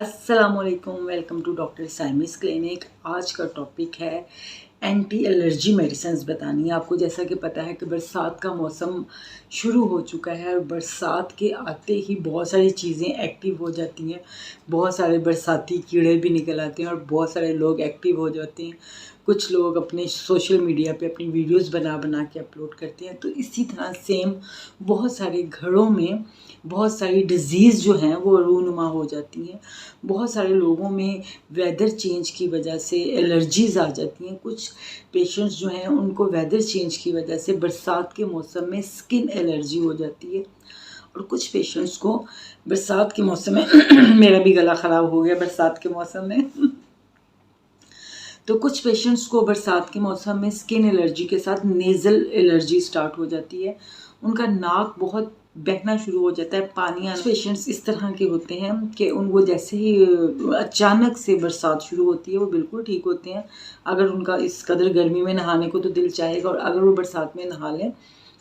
अस्सलामुअलैकुम, welcome to doctor साइमिस clinic. आज का टॉपिक है एंटी एलर्जी मेडिसिन्स बतानी है आपको। जैसा कि पता है कि बरसात का मौसम शुरू हो चुका है और बरसात के आते ही बहुत सारी चीज़ें एक्टिव हो जाती हैं। बहुत सारे बरसाती कीड़े भी निकल आते हैं और बहुत सारे लोग एक्टिव हो जाते हैं। कुछ लोग अपने सोशल मीडिया पे अपनी वीडियोस बना बना के अपलोड करते हैं। तो इसी तरह सेम बहुत सारे घरों में बहुत सारी डिज़ीज़ जो हैं वो रूनुमा हो जाती हैं। बहुत सारे लोगों में वेदर चेंज की वजह से एलर्जीज़ आ जाती हैं। कुछ पेशेंट्स जो हैं उनको वेदर चेंज की वजह से बरसात के मौसम में स्किन एलर्जी हो जाती है। और कुछ पेशेंट्स को बरसात के मौसम में मेरा भी गला ख़राब हो गया बरसात के मौसम में तो कुछ पेशेंट्स को बरसात के मौसम में स्किन एलर्जी के साथ नेज़ल एलर्जी स्टार्ट हो जाती है। उनका नाक बहुत बहना शुरू हो जाता है, पानी आना। पेशेंट्स इस तरह के होते हैं कि उनको जैसे ही अचानक से बरसात शुरू होती है वो बिल्कुल ठीक होते हैं। अगर उनका इस कदर गर्मी में नहाने को तो दिल चाहेगा और अगर वो बरसात में नहा लें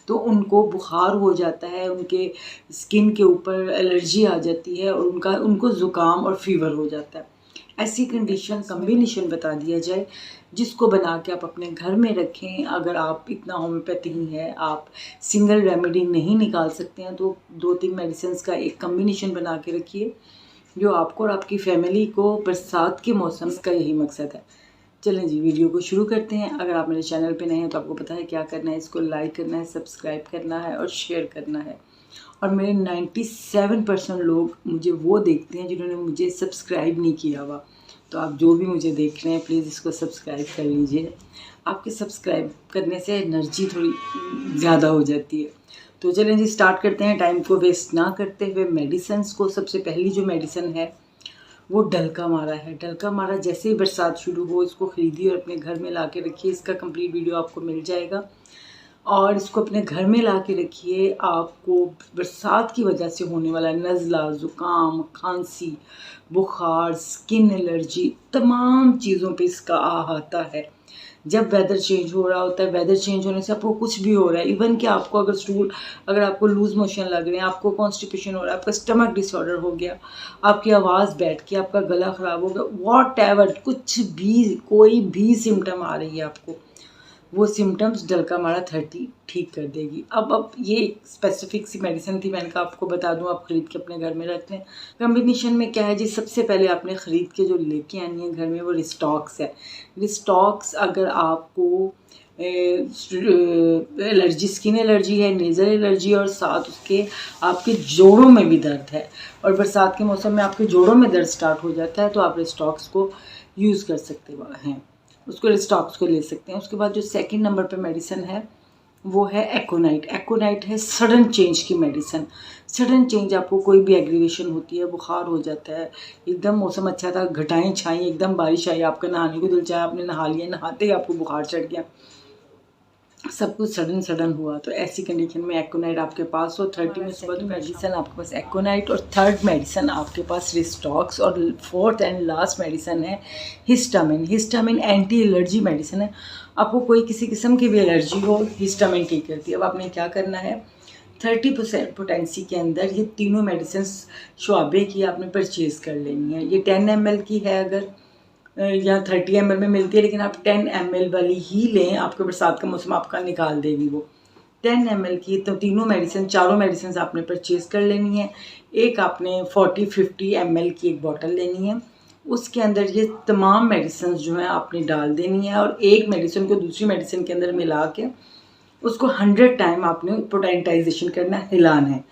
तो उनको बुखार हो जाता है, उनके स्किन के ऊपर एलर्जी आ जाती है और उनको ज़ुकाम और फीवर हो जाता है। ऐसी कंडीशन कम्बिनेशन बता दिया जाए जिसको बना के आप अपने घर में रखें। अगर आप इतना होम्योपैथी है, आप सिंगल रेमेडी नहीं निकाल सकते हैं तो 2-3 मेडिसिन्स का एक कम्बिनेशन बना के रखिए जो आपको और आपकी फैमिली को बरसात के मौसम का यही मकसद है। चलें जी, वीडियो को शुरू करते हैं। अगर आप मेरे चैनल पे नए हैं तो आपको पता है क्या करना है, इसको लाइक करना है, सब्सक्राइब करना है और शेयर करना है। और मेरे 97% लोग मुझे वो देखते हैं जिन्होंने मुझे सब्सक्राइब नहीं किया हुआ। तो आप जो भी मुझे देख रहे हैं प्लीज़ इसको सब्सक्राइब कर लीजिए। आपके सब्सक्राइब करने से एनर्जी थोड़ी ज़्यादा हो जाती है। तो चलें जी, स्टार्ट करते हैं टाइम को वेस्ट ना करते हुए। मेडिसिन्स को सबसे पहली जो मेडिसिन है वो डलका मारा है। डलका मारा जैसे ही बरसात शुरू हो इसको ख़रीदिए और अपने घर में ला के रखिए। इसका कंप्लीट वीडियो आपको मिल जाएगा और इसको अपने घर में ला के रखिए। आपको बरसात की वजह से होने वाला नज़ला, ज़ुकाम, खांसी, बुखार, स्किन एलर्जी, तमाम चीज़ों पे इसका अहाता है। जब वेदर चेंज हो रहा होता है, वेदर चेंज होने से आपको कुछ भी हो रहा है, इवन कि आपको अगर आपको लूज़ मोशन लग रहे हैं, आपको कॉन्स्टिपेशन हो रहा है, आपका स्टमक डिसऑर्डर हो गया, आपकी आवाज़ बैठ गई, आपका गला ख़राब हो गया, व्हाटएवर, कुछ भी कोई भी सिम्टम आ रही है आपको, वो सिम्टम्स डलका मारा 30 ठीक कर देगी। अब ये स्पेसिफिक सी मेडिसिन थी, मैंने कहा आपको बता दूं, आप ख़रीद के अपने घर में रख लें। कम्बिनेशन में क्या है जी, सबसे पहले आपने ख़रीद के जो लेके आनी है घर में वो रिस्टॉक्स है। रिस्टॉक्स अगर आपको एलर्जी, स्किन एलर्जी है, नेज़ल एलर्जी और साथ उसके आपके जोड़ों में भी दर्द है और बरसात के मौसम में आपके जोड़ों में दर्द स्टार्ट हो जाता है तो आप रिस्टॉक्स को यूज़ कर सकते हैं, उसको रिस्टॉक्स को ले सकते हैं। उसके बाद जो सेकंड नंबर पे मेडिसिन है वो है एकोनाइट। एकोनाइट है सडन चेंज की मेडिसिन। सडन चेंज, आपको कोई भी एग्रीवेशन होती है, बुखार हो जाता है, एकदम मौसम अच्छा था, घटाएं छाई, एकदम बारिश आई, आपका नहाने को दिल चाहे, आपने नहा लिया, नहाते ही आपको बुखार चढ़ गया, सब कुछ सडन सडन हुआ, तो ऐसी कंडीशन में एकोनाइट आपके पास हो। 30 मिनट्स बाद मेडिसिन आपके पास एकोनाइट और थर्ड मेडिसिन आपके पास रिस्टॉक्स और फोर्थ एंड लास्ट मेडिसिन है histamine. Histamine anti allergy medicine है। आपको कोई किसी किस्म की भी एलर्जी हो, हिस्टामिन ठीक करती है। अब आपने क्या करना है, 30% पोटेंसी के अंदर ये तीनों मेडिसिन शुआबे की आपने परचेज़ कर लेनी है। ये 10 ml की है अगर, या 30 ml में मिलती है, लेकिन आप 10 ml वाली ही लें, आपके बरसात का मौसम आपका निकाल देगी वो। 10 ml की तो चारों मेडिसिन आपने परचेज़ कर लेनी है। एक आपने 40-50 ml की एक बॉटल लेनी है, उसके अंदर ये तमाम मेडिसिन जो हैं आपने डाल देनी है और एक मेडिसिन को दूसरी मेडिसिन के अंदर मिला के उसको 100 टाइम आपने पोटेंटाइजेशन करना है, हिलाना है।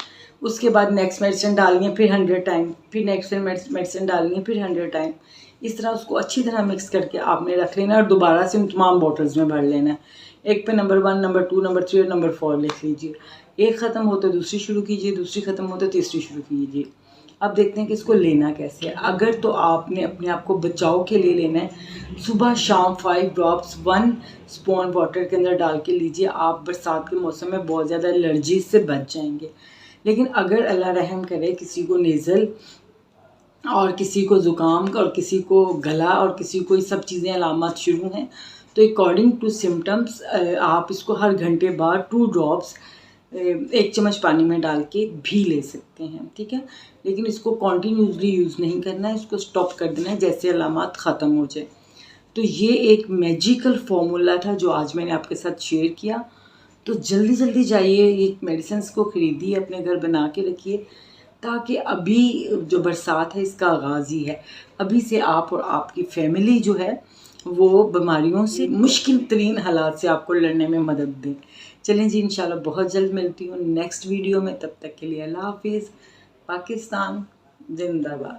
उसके बाद नेक्स्ट मेडिसिन डालनी है, फिर 100 टाइम, फिर नेक्स्ट मेडिसिन डालनी है, फिर 100 टाइम। इस तरह उसको अच्छी तरह मिक्स करके आपने रख लेना और दोबारा से उन तमाम बॉटल्स में भर लेना है। एक पे नंबर 1, नंबर 2, नंबर 3 और नंबर 4 लिख लीजिए। एक ख़त्म हो तो दूसरी शुरू कीजिए, दूसरी ख़त्म हो तो तीसरी शुरू कीजिए। अब देखते हैं कि इसको लेना कैसे है। अगर तो आपने अपने आप को बचाव के लिए लेना है, सुबह शाम 5 ड्रॉप्स 1 स्पून वाटर के अंदर डाल के लीजिए। आप बरसात के मौसम में बहुत ज़्यादा एलर्जी से बच जाएंगे। लेकिन अगर अल्लाह रहम करे किसी को नेज़ल और किसी को ज़ुकाम और किसी को गला और किसी को ये सब चीज़ें अलामत शुरू हैं तो अकॉर्डिंग टू सिम्टम्स आप इसको हर घंटे बाद 2 ड्रॉप्स 1 चम्मच पानी में डाल के भी ले सकते हैं, ठीक है। लेकिन इसको कॉन्टीन्यूसली यूज़ नहीं करना है, इसको स्टॉप कर देना है जैसे अलामात ख़त्म हो जाए। तो ये एक मैजिकल फॉर्मूला था जो आज मैंने आपके साथ शेयर किया। तो जल्दी जल्दी जाइए ये मेडिसिन्स को ख़रीदिए, अपने घर बना के रखिए, ताकि अभी जो बरसात है इसका आगाज़ ही है, अभी से आप और आपकी फैमिली जो है वो बीमारियों से, मुश्किल तरीन हालात से आपको लड़ने में मदद दें। चलें जी, इंशाल्लाह बहुत जल्द मिलती हूँ नेक्स्ट वीडियो में। तब तक के लिए अल्लाह हाफिज़। पाकिस्तान जिंदाबाद।